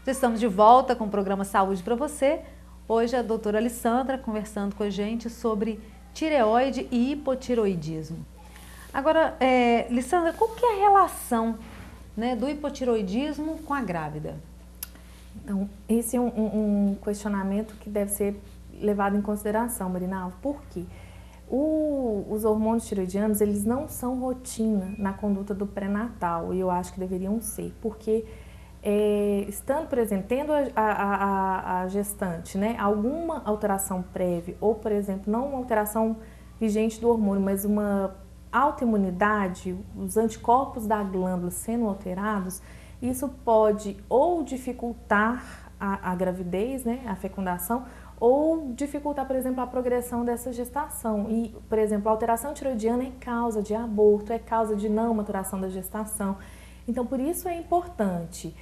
Já estamos de volta com o programa Saúde para você. Hoje a doutora Alessandra conversando com a gente sobre tireoide e hipotireoidismo. Agora, Alessandra, qual que é a relação, né, do hipotireoidismo com a grávida? Então, esse é um questionamento que deve ser levado em consideração, Marinalva. Por quê? Os hormônios tireoidianos, eles não são rotina na conduta do pré-natal, e eu acho que deveriam ser, porque estando, por exemplo, tendo a gestante, né, alguma alteração prévia, ou, por exemplo, não uma alteração vigente do hormônio, mas uma autoimunidade, os anticorpos da glândula sendo alterados, isso pode ou dificultar a gravidez, né, a fecundação, ou dificultar, por exemplo, a progressão dessa gestação. E, por exemplo, a alteração tireoidiana é causa de aborto, é causa de não maturação da gestação. Então, por isso é importante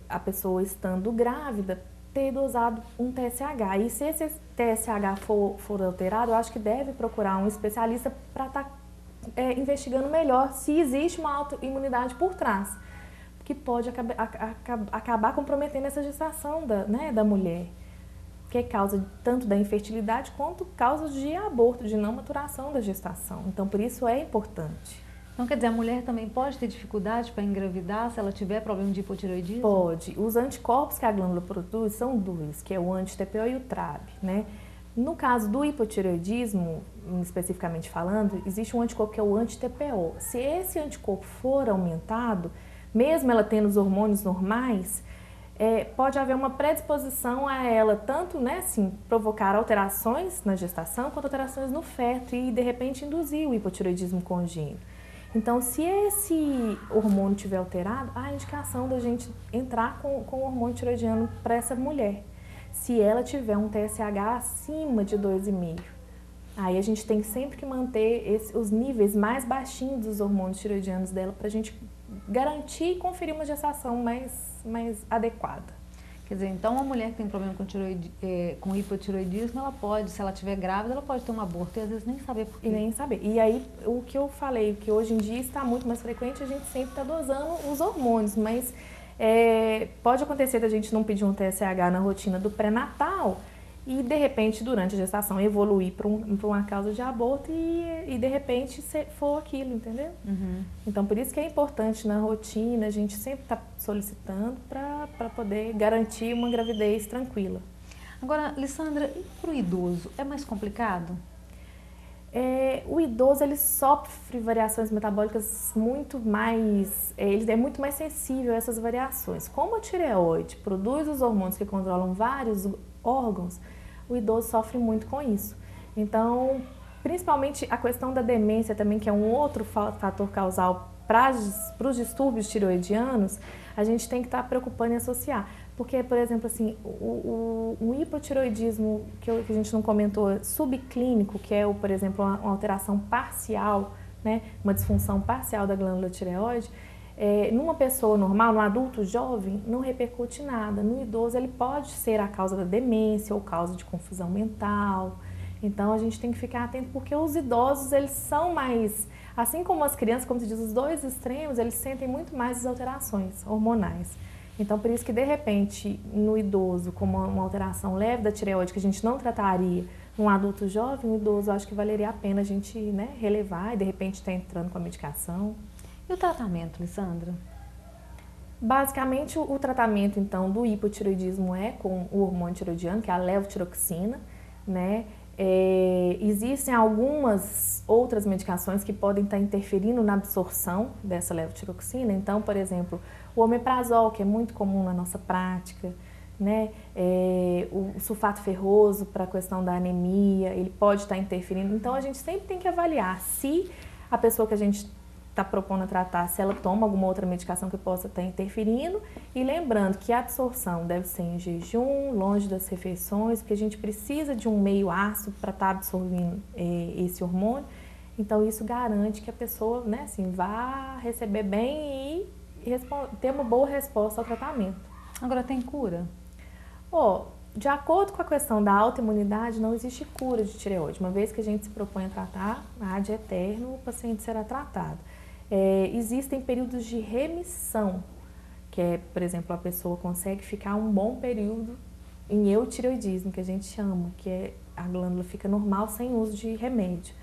a pessoa estando grávida ter dosado um TSH. E se esse TSH for alterado, eu acho que deve procurar um especialista para estar investigando melhor se existe uma autoimunidade por trás, que pode acabar comprometendo essa gestação da mulher, que é causa tanto da infertilidade quanto causa de aborto, de não maturação da gestação. Então, por isso é importante. Então, quer dizer, a mulher também pode ter dificuldade para engravidar se ela tiver problema de hipotireoidismo? Pode. Os anticorpos que a glândula produz são dois, que é o anti-TPO e o TRAB, né? No caso do hipotireoidismo, especificamente falando, existe um anticorpo que é o anti-TPO. Se esse anticorpo for aumentado, mesmo ela tendo os hormônios normais, pode haver uma predisposição a ela tanto, né, assim, provocar alterações na gestação quanto alterações no feto e, de repente, induzir o hipotireoidismo congênito. Então, se esse hormônio estiver alterado, há a indicação da gente entrar com o hormônio tireoidiano para essa mulher. Se ela tiver um TSH acima de 2,5. Aí a gente tem sempre que manter os níveis mais baixinhos dos hormônios tireoidianos dela para a gente garantir e conferir uma gestação mais adequada. Quer dizer, então uma mulher que tem problema com hipotireoidismo, ela pode, se ela estiver grávida, ela pode ter um aborto e às vezes nem saber por quê. E nem saber. E aí, o que eu falei, que hoje em dia está muito mais frequente, a gente sempre está dosando os hormônios, mas pode acontecer da gente não pedir um TSH na rotina do pré-natal e, de repente, durante a gestação, evoluir para uma causa de aborto e de repente, for aquilo, entendeu? Uhum. Então, por isso que é importante na rotina, a gente sempre está solicitando para poder garantir uma gravidez tranquila. Agora, Alessandra, e para o idoso, é mais complicado? O idoso, ele sofre variações metabólicas muito mais, ele é muito mais sensível a essas variações. Como a tireoide produz os hormônios que controlam vários órgãos, o idoso sofre muito com isso. Então, principalmente a questão da demência também, que é um outro fator causal para os distúrbios tireoidianos, a gente tem que estar preocupando em associar. Porque, por exemplo, assim, um hipotireoidismo que a gente não comentou, subclínico, que é, por exemplo, uma alteração parcial, né, uma disfunção parcial da glândula tireoide, numa pessoa normal, num adulto jovem, não repercute nada. No idoso, ele pode ser a causa da demência ou causa de confusão mental. Então, a gente tem que ficar atento, porque os idosos, eles são mais, assim como as crianças, como se diz, os dois extremos, eles sentem muito mais as alterações hormonais. Então, por isso que, de repente, no idoso, como uma alteração leve da tireoide, que a gente não trataria num adulto jovem, no idoso, acho que valeria a pena a gente, né, relevar e, de repente, estar entrando com a medicação. E o tratamento, Alessandra? Basicamente, o tratamento, então, do hipotireoidismo é com o hormônio tireoidiano, que é a levotiroxina, né? Existem algumas outras medicações que podem estar interferindo na absorção dessa levotiroxina. Então, por exemplo, o omeprazol, que é muito comum na nossa prática, né? O sulfato ferroso para a questão da anemia, ele pode estar interferindo. Então, a gente sempre tem que avaliar se a pessoa que a gente está propondo a tratar, se ela toma alguma outra medicação que possa estar interferindo, e lembrando que a absorção deve ser em jejum, longe das refeições, porque a gente precisa de um meio ácido para estar absorvendo esse hormônio. Então, isso garante que a pessoa, né, assim, vá receber bem e ter uma boa resposta ao tratamento. Agora, tem cura? De acordo com a questão da autoimunidade, não existe cura de tireoide. Uma vez que a gente se propõe a tratar, ad eterno, o paciente será tratado. Existem períodos de remissão, que é, por exemplo, a pessoa consegue ficar um bom período em eutireoidismo, que a gente chama, que é a glândula fica normal sem uso de remédio.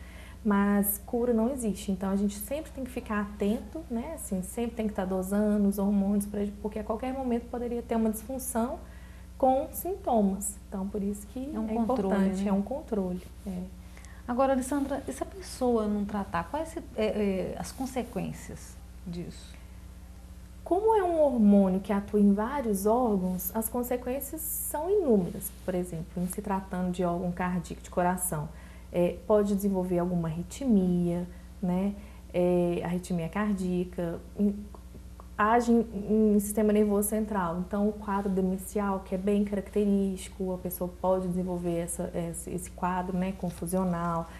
Mas cura não existe, então a gente sempre tem que ficar atento, né? Assim, sempre tem que estar dosando os hormônios, porque a qualquer momento poderia ter uma disfunção com sintomas. Então, por isso que É um é controle, importante, né? é um controle. Agora, Alessandra, e se a pessoa não tratar, quais as consequências disso? Como é um hormônio que atua em vários órgãos, as consequências são inúmeras. Por exemplo, em se tratando de órgão cardíaco, de coração, pode desenvolver alguma arritmia, né? Arritmia cardíaca, age em sistema nervoso central. Então, o quadro demencial, que é bem característico, a pessoa pode desenvolver esse quadro, né, confusional.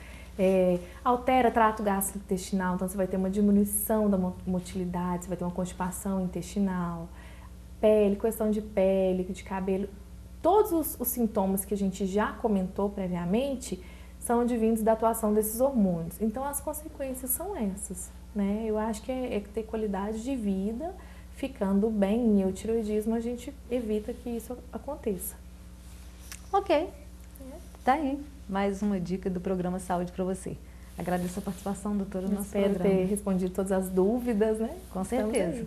Altera trato gastrointestinal, então você vai ter uma diminuição da motilidade, você vai ter uma constipação intestinal, pele, questão de pele, de cabelo. Todos os sintomas que a gente já comentou previamente são advindos da atuação desses hormônios. Então, as consequências são essas, né? Eu acho que é ter qualidade de vida, ficando bem em eutireoidismo, a gente evita que isso aconteça. Ok, tá aí. Mais uma dica do programa Saúde para você. Agradeço a participação, doutora, no nosso programa. Espero ter respondido todas as dúvidas, né? Com certeza.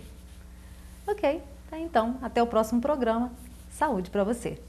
Ok, tá então. Até o próximo programa. Saúde para você.